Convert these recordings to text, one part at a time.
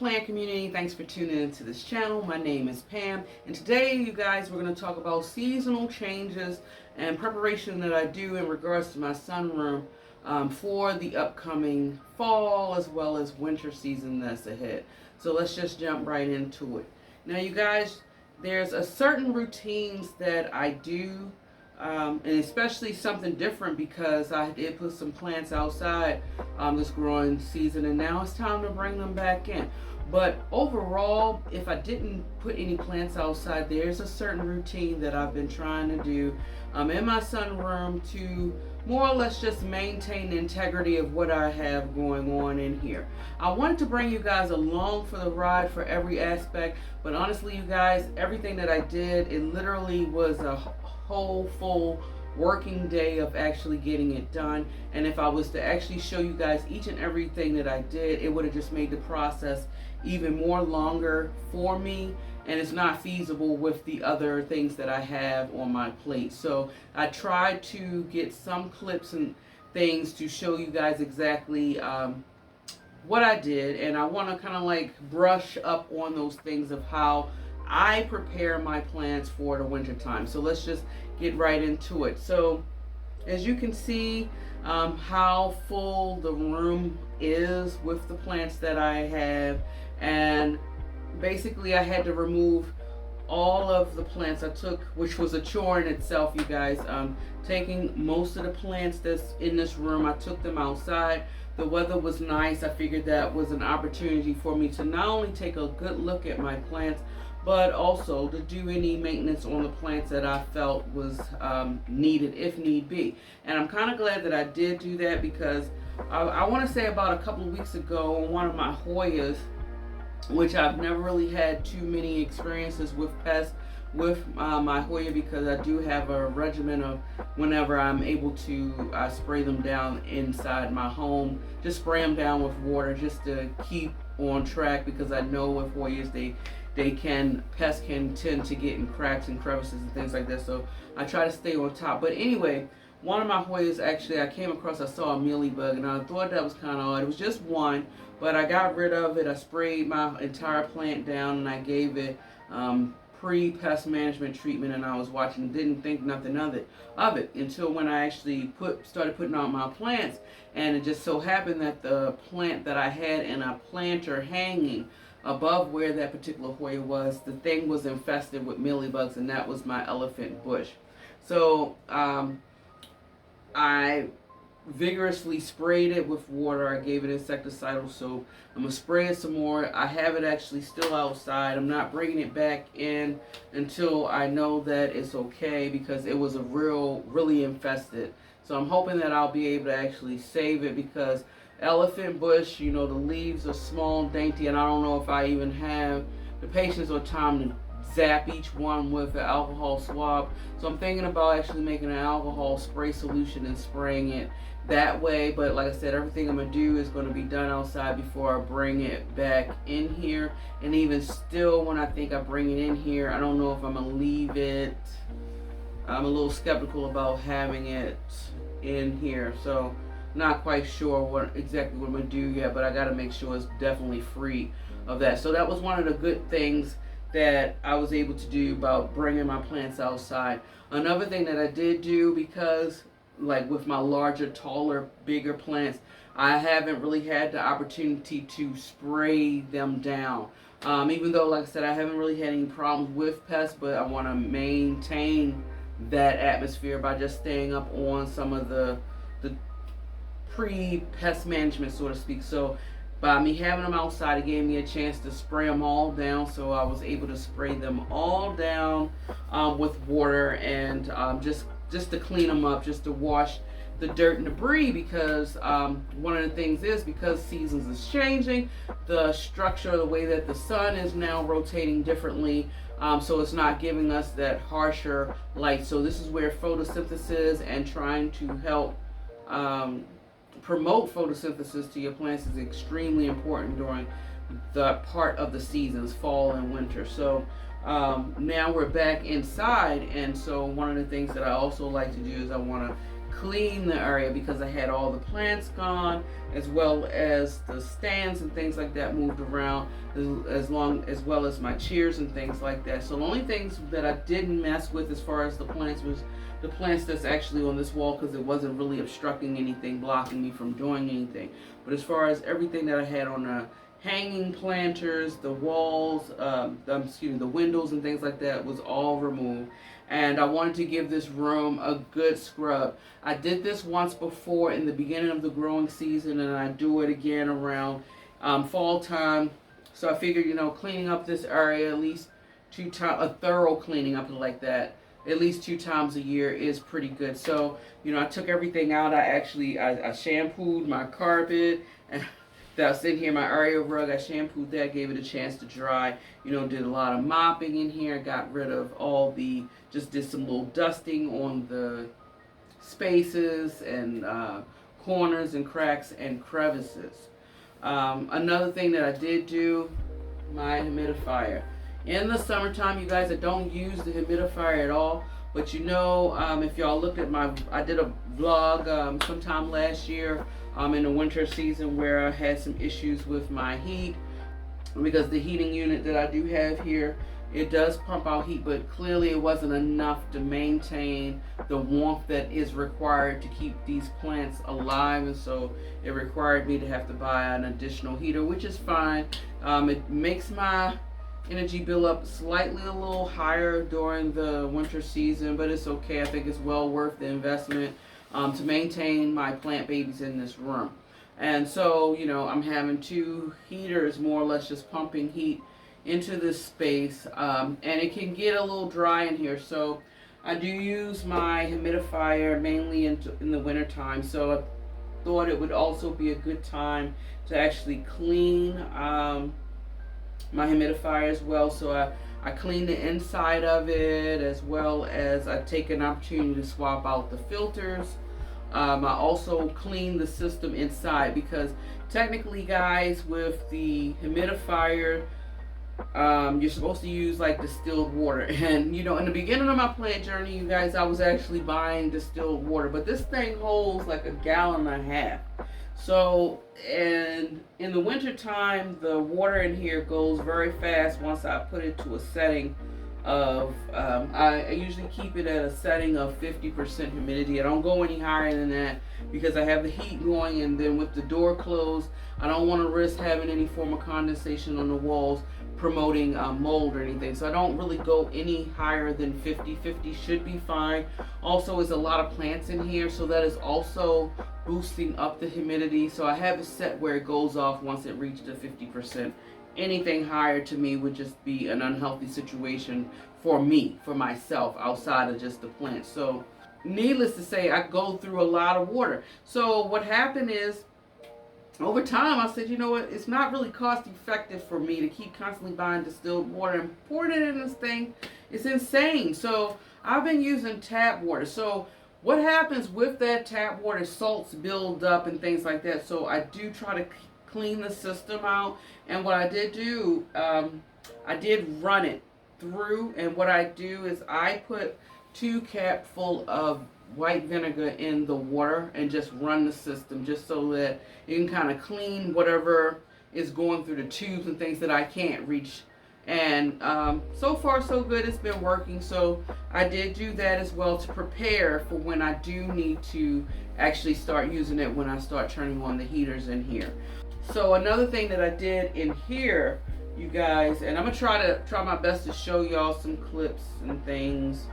plant community, thanks for tuning into this channel. My name is Pam, and today you guys we're going to talk about seasonal changes and preparation that I do in regards to my sunroom for the upcoming fall as well as winter season that's ahead. So let's just jump right into it. Now you guys, there's a certain routines that I do, and especially something different because I did put some plants outside this growing season, and now it's time to bring them back in. But overall, if I didn't put any plants outside, there's a certain routine that I've been trying to do in my sunroom to more or less just maintain the integrity of what I have going on in here. I wanted to bring you guys along for the ride for every aspect, but honestly, you guys, everything that I did, it literally was a whole full working day of actually getting it done. And if I was to actually show you guys each and everything that I did, it would have just made the process even more longer for me, and it's not feasible with the other things that I have on my plate. So I tried to get some clips and things to show you guys exactly what I did, and I want to kind of like brush up on those things of how I prepare my plants for the winter time. So let's just get right into it. So as you can see how full the room is with the plants that I have, and basically I had to remove all of the plants I took, which was a chore in itself, you guys. Taking most of the plants that's in this room, I took them outside. The weather was nice. I figured that was an opportunity for me to not only take a good look at my plants, but also to do any maintenance on the plants that I felt was needed if need be. And I'm kind of glad that I did do that, because I want to say about a couple of weeks ago on one of my Hoyas, which I've never really had too many experiences with pests with my Hoya, because I do have a regimen of whenever I'm able to spray them down inside my home, just spray them down with water just to keep on track, because I know with Hoyas pests can tend to get in cracks and crevices and things like that. So I try to stay on top. But anyway, one of my Hoyas, actually, I came across, I saw a mealybug, and I thought that was kind of odd. It was just one, but I got rid of it. I sprayed my entire plant down, and I gave it pre-pest management treatment, and I was watching, didn't think nothing of it until when I actually started putting out my plants. And it just so happened that the plant that I had in a planter hanging above where that particular Hoya was, the thing was infested with mealybugs, and that was my elephant bush. So I vigorously sprayed it with water. I gave it insecticidal soap. I'm going to spray it some more. I have it actually still outside. I'm not bringing it back in until I know that it's okay, because it was really infested. So I'm hoping that I'll be able to actually save it, because elephant bush, you know, the leaves are small and dainty, and I don't know if I even have the patience or time to zap each one with an alcohol swab. So I'm thinking about actually making an alcohol spray solution and spraying it that way. But like I said, everything I'm going to do is going to be done outside before I bring it back in here. And even still, when I think I bring it in here, I don't know if I'm going to leave it. I'm a little skeptical about having it in here. So not quite sure exactly what I'm going to do yet, but I got to make sure it's definitely free of that. So that was one of the good things that I was able to do about bringing my plants outside. Another thing that I did do, because like with my larger, taller, bigger plants, I haven't really had the opportunity to spray them down. Even though, like I said, I haven't really had any problems with pests, but I want to maintain that atmosphere by just staying up on some of the pre-pest management, so to speak. So by me having them outside, it gave me a chance to spray them all down. So I was able to spray them all down with water, and just to clean them up, just to wash the dirt and debris, because one of the things is, because seasons is changing, the structure, the way that the sun is now rotating differently, so it's not giving us that harsher light. So this is where photosynthesis and trying to help promote photosynthesis to your plants is extremely important during the part of the seasons, fall and winter. So now we're back inside, and so one of the things that I also like to do is I want to clean the area because I had all the plants gone, as well as the stands and things like that moved around, as well as my chairs and things like that. So the only things that I didn't mess with as far as the plants was the plants that's actually on this wall, because it wasn't really obstructing anything, blocking me from doing anything. But as far as everything that I had on the hanging planters, the walls, the windows and things like that was all removed. And I wanted to give this room a good scrub. I did this once before in the beginning of the growing season, and I do it again around fall time. So I figured, cleaning up this area at least 2 times, a thorough cleaning up like that, at least 2 times a year is pretty good. So, I took everything out. I shampooed my carpet and that's in here, my area rug. I shampooed that, gave it a chance to dry. Did a lot of mopping in here. Got rid of just did some little dusting on the spaces and corners and cracks and crevices. Another thing that I did do, my humidifier. In the summertime, you guys, I don't use the humidifier at all. But if y'all looked at I did a vlog sometime last year in the winter season where I had some issues with my heat, because the heating unit that I do have here, it does pump out heat, but clearly it wasn't enough to maintain the warmth that is required to keep these plants alive, and so it required me to have to buy an additional heater, which is fine. It makes my energy bill up slightly a little higher during the winter season, but it's okay. I think it's well worth the investment to maintain my plant babies in this room. And so, I'm having 2 heaters more or less just pumping heat into this space, and it can get a little dry in here. So I do use my humidifier mainly in the winter time. So I thought it would also be a good time to actually clean my humidifier as well. So I clean the inside of it, as well as I take an opportunity to swap out the filters. I also clean the system inside, because technically, guys, with the humidifier, you're supposed to use like distilled water. And in the beginning of my plant journey, you guys, I was actually buying distilled water, but this thing holds like 1.5 gallons. So, and in the winter time, the water in here goes very fast once I put it to a setting of, I usually keep it at a setting of 50% humidity. I don't go any higher than that because I have the heat going, and then with the door closed, I don't want to risk having any form of condensation on the walls promoting mold or anything. So I don't really go any higher than 50. 50 should be fine. Also, there's a lot of plants in here, so that is also boosting up the humidity. So I have it set where it goes off once it reaches the 50%. Anything higher to me would just be an unhealthy situation for me, for myself, outside of just the plants. So needless to say, I go through a lot of water. So what happened is, over time, I said, it's not really cost effective for me to keep constantly buying distilled water and pouring it in this thing. It's insane. So I've been using tap water. So what happens with that tap water, salts build up and things like that. So I do try to clean the system out. And what I did do, I did run it through. And what I do is I put 2 capfuls of white vinegar in the water and just run the system, just so that you can kind of clean whatever is going through the tubes and things that I can't reach. And so far so good, it's been working. So I did do that as well to prepare for when I do need to actually start using it, when I start turning on the heaters in here. So another thing that I did in here, you guys, and I'm gonna try my best to show y'all some clips and things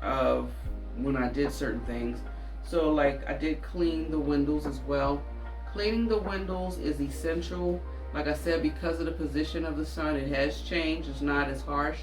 of when I did certain things. So like I did clean the windows as well. Cleaning the windows is essential. Like I said, because of the position of the sun, it has changed. It's not as harsh.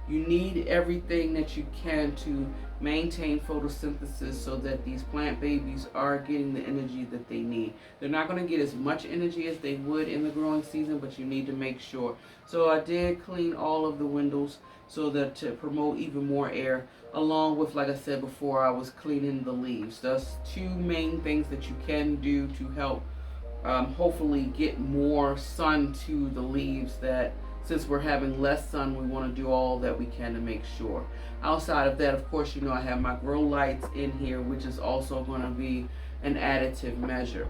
You need everything that you can to maintain photosynthesis so that these plant babies are getting the energy that they need. They're not going to get as much energy as they would in the growing season, but you need to make sure. So I did clean all of the windows so that to promote even more air, along with, like I said before, I was cleaning the leaves. That's 2 main things that you can do to help hopefully get more sun to the leaves that since we're having less sun, we want to do all that we can to make sure. Outside of that, of course, you know, I have my grow lights in here, which is also going to be an additive measure.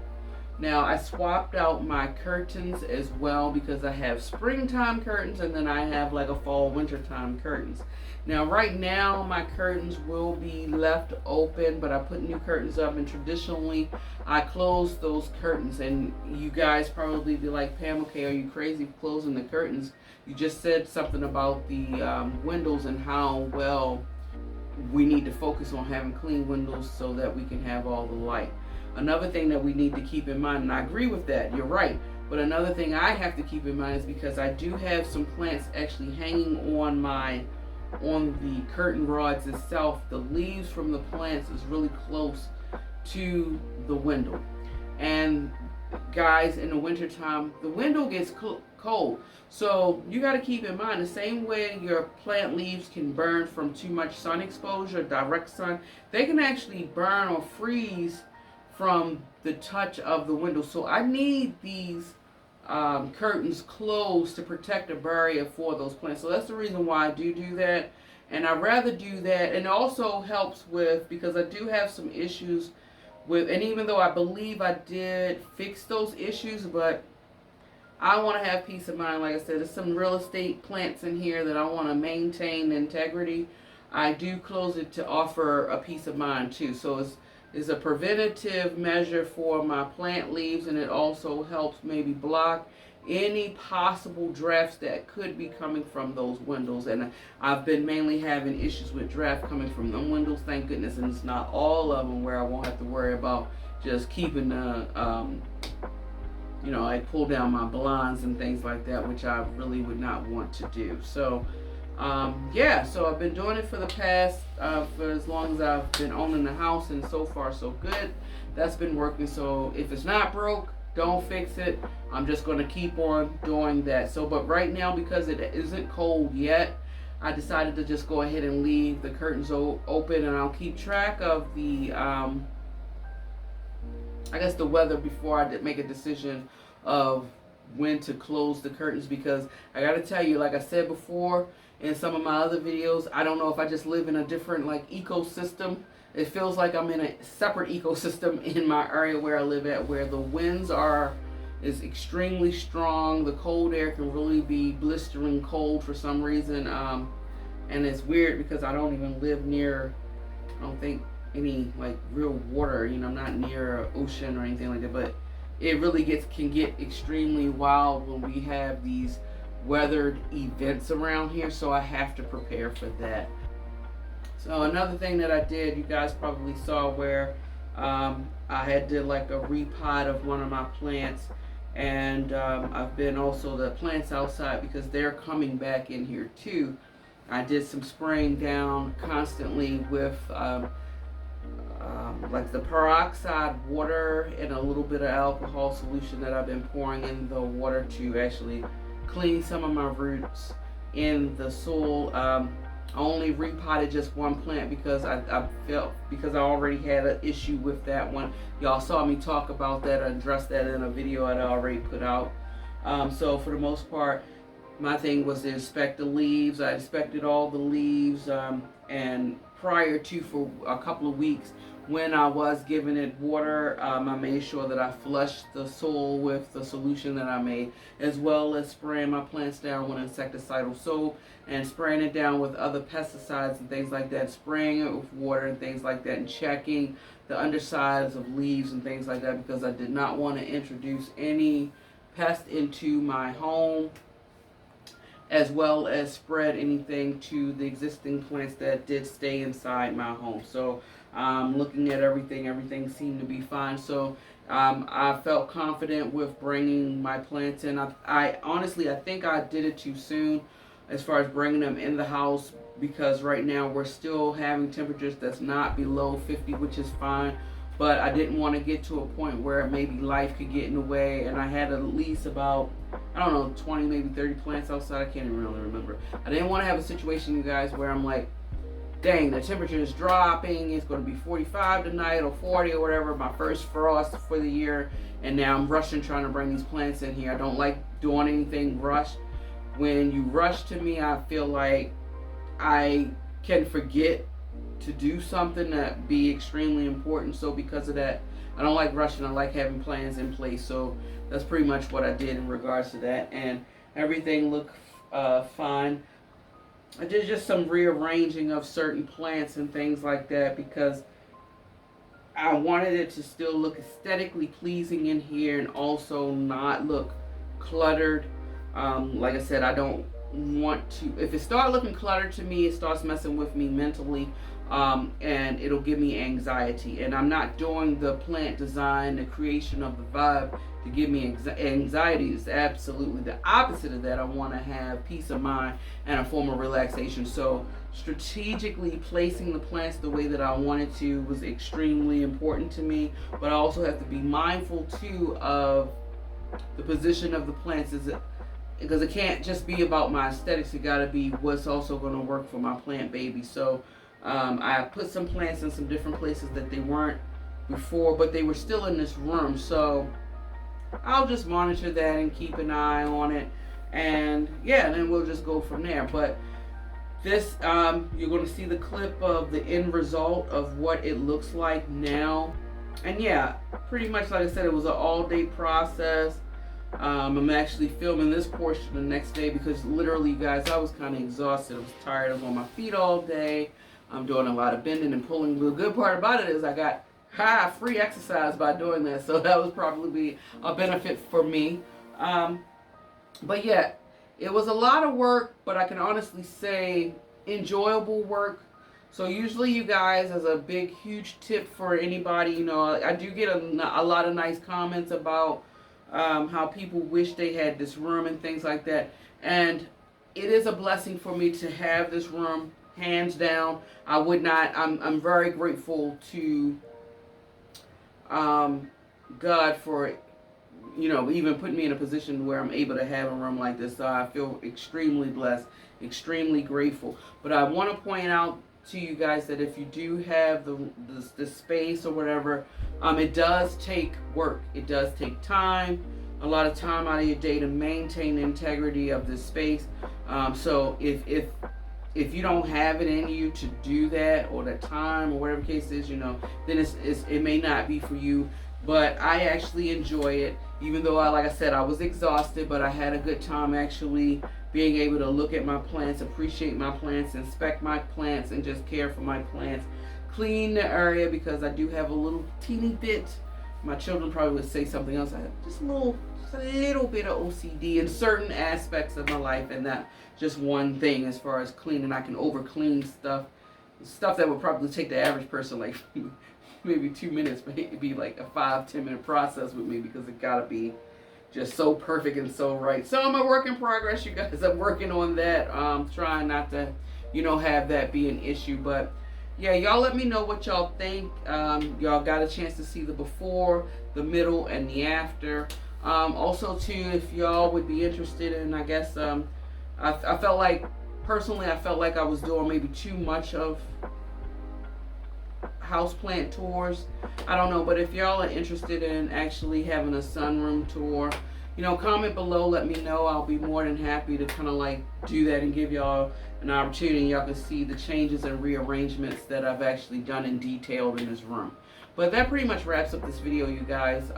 Now, I swapped out my curtains as well because I have springtime curtains and then I have like a fall wintertime curtains. Now, right now, my curtains will be left open, but I put new curtains up, and traditionally, I close those curtains. And you guys probably be like, Pam, okay, are you crazy for closing the curtains? You just said something about the windows and how well we need to focus on having clean windows so that we can have all the light. Another thing that we need to keep in mind, and I agree with that, you're right, but another thing I have to keep in mind is because I do have some plants actually hanging on the curtain rods itself. The leaves from the plants is really close to the window. And guys, in the wintertime, the window gets cold. So you got to keep in mind, the same way your plant leaves can burn from too much sun exposure, direct sun, they can actually burn or freeze from the touch of the window. So I need these curtains closed to protect a barrier for those plants. So that's the reason why I do that. And I'd rather do that. And it also helps with, because I do have some issues with, and even though I believe I did fix those issues, but I want to have peace of mind. Like I said, there's some real estate plants in here that I want to maintain integrity. I do close it to offer a peace of mind too. So it's a preventative measure for my plant leaves, and it also helps maybe block any possible drafts that could be coming from those windows. And I've been mainly having issues with draft coming from them windows, thank goodness, and it's not all of them where I won't have to worry about just keeping the you know, I pull down my blinds and things like that, which I really would not want to do. So yeah, so I've been doing it for the past for as long as I've been owning the house, and so far so good. That's been working. So if it's not broke, don't fix it. I'm just going to keep on doing that. So, but right now, because it isn't cold yet, I decided to just go ahead and leave the curtains open, and I'll keep track of the I guess the weather before I make a decision of when to close the curtains, because I got to tell you, like I said before in some of my other videos, I don't know if I just live in a different like ecosystem. It feels like I'm in a separate ecosystem in my area where I live at, where the winds is extremely strong. The cold air can really be blistering cold for some reason. And it's weird because I don't even live near, I don't think, any like real water. You know, I'm not near an ocean or anything like that, but it really can get extremely wild when we have these weathered events around here, so I have to prepare for that. So another thing that I did, you guys probably saw where I had did like a repot of one of my plants, and I've been also the plants outside because they're coming back in here too. I did some spraying down constantly with like the peroxide water and a little bit of alcohol solution that I've been pouring in the water to actually clean some of my roots in the soil. I only repotted just one plant because I felt, because I already had an issue with that one. Y'all saw me talk about that, address that in a video I'd already put out. So for the most part, my thing was to inspect the leaves. I inspected all the leaves, and prior to, for a couple of weeks, when I was giving it water, I made sure that I flushed the soil with the solution that I made, as well as spraying my plants down with insecticidal soap and spraying it down with other pesticides and things like that, spraying it with water and things like that, and checking the undersides of leaves and things like that, because I did not want to introduce any pest into my home, as well as spread anything to the existing plants that did stay inside my home. So looking at everything seemed to be fine. So I felt confident with bringing my plants in. I honestly, I think I did it too soon as far as bringing them in the house, because right now we're still having temperatures that's not below 50, which is fine. But I didn't want to get to a point where maybe life could get in the way, and I had at least about, I don't know, 20, maybe 30 plants outside. I can't even really remember. I didn't want to have a situation, you guys, where I'm like, dang, the temperature is dropping, it's going to be 45 tonight or 40 or whatever, my first frost for the year, and now I'm rushing trying to bring these plants in here. I don't like doing anything rushed. when you rush to me, I feel like I can forget to do something that be extremely important. So because of that, I don't like rushing. I like having plans in place. So that's pretty much what I did in regards to that, and everything looked fine. I did just some rearranging of certain plants and things like that because I wanted it to still look aesthetically pleasing in here and also not look cluttered. Like I said, I don't want to. If it starts looking cluttered to me, it starts messing with me mentally, and it'll give me anxiety. And I'm not doing the plant design, the creation of the vibe to give me anxiety. It's absolutely the opposite of that. I want to have peace of mind and a form of relaxation. So strategically placing the plants the way that I wanted to was extremely important to me. But I also have to be mindful too of the position of the plants. Is it because it can't just be about my aesthetics. It got to be what's also going to work for my plant baby. So I put some plants in some different places that they weren't before, but they were still in this room. So I'll just monitor that and keep an eye on it. And yeah, then we'll just go from there. But this, you're going to see the clip of the end result of what it looks like now. And yeah, pretty much like I said, it was an all-day process. I'm actually filming this portion the next day because literally, you guys, I was kind of exhausted. I was tired. I was on my feet all day. I'm doing a lot of bending and pulling. The good part about it is I got free exercise by doing that, so that was probably a benefit for me. But yeah, it was a lot of work, but I can honestly say enjoyable work. So usually, you guys, as a big, huge tip for anybody, you know, I do get a lot of nice comments about how people wish they had this room and things like that. And it is a blessing for me to have this room, hands down. I would not, I'm very grateful to God for, you know, even putting me in a position where I'm able to have a room like this. So I feel extremely blessed, extremely grateful. But I want to point out to you guys that if you do have the space or whatever, it does take work. It does take time, a lot of time out of your day to maintain the integrity of this space. So if you don't have it in you to do that, or the time, or whatever the case is, you know, then it may not be for you. But I actually enjoy it, even though like I said, I was exhausted, but I had a good time actually being able to look at my plants, appreciate my plants, inspect my plants, and just care for my plants. Clean the area because I do have a little teeny bit. My children probably would say something else. I have just a little bit of OCD in certain aspects of my life, and not just one thing as far as cleaning. I can over clean stuff that would probably take the average person like maybe 2 minutes, but it'd be like a 5-10 minute process with me because it gotta be just so perfect and so right. So I'm a work in progress, you guys. I'm working on that. Trying not to, you know, have that be an issue. But yeah, y'all let me know what y'all think. Y'all got a chance to see the before, the middle, and the after. Also too, if y'all would be interested in, I guess, I felt like, personally, I felt like I was doing maybe too much of houseplant tours. I don't know, but if y'all are interested in actually having a sunroom tour, you know, comment below, let me know. I'll be more than happy to kind of like do that and give y'all an opportunity. Y'all can see the changes and rearrangements that I've actually done in detail in this room. But that pretty much wraps up this video, you guys.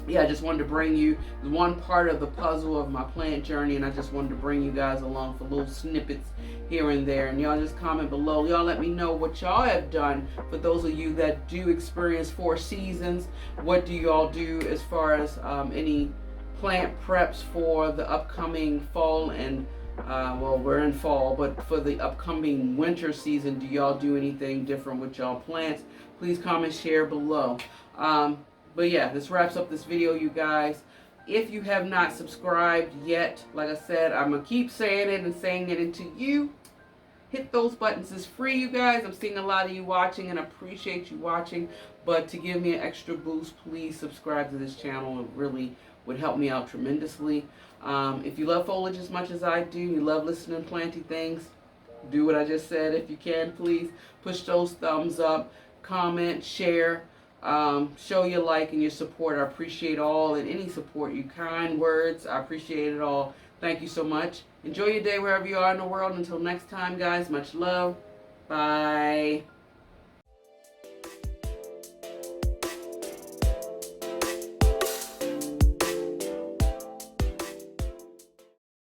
Yeah, I just wanted to bring you one part of the puzzle of my plant journey, and I just wanted to bring you guys along for little snippets here and there. And y'all just comment below. Y'all let me know what y'all have done. For those of you that do experience 4 seasons, what do y'all do as far as any plant preps for the upcoming fall and well, we're in fall, but for the upcoming winter season, do y'all do anything different with y'all plants? Please comment, share below. But yeah, this wraps up this video, you guys. If you have not subscribed yet, like I said, I'm going to keep saying it and saying it until you hit those buttons. It's free, you guys. I'm seeing a lot of you watching and I appreciate you watching. But to give me an extra boost, please subscribe to this channel. It really would help me out tremendously. If you love foliage as much as I do, you love listening to planty things, do what I just said. If you can, please push those thumbs up, comment, share. Show your like and your support. I appreciate all and any support. You kind words, I appreciate it all. Thank you so much. Enjoy your day wherever you are in the world. Until next time, guys, much love. Bye.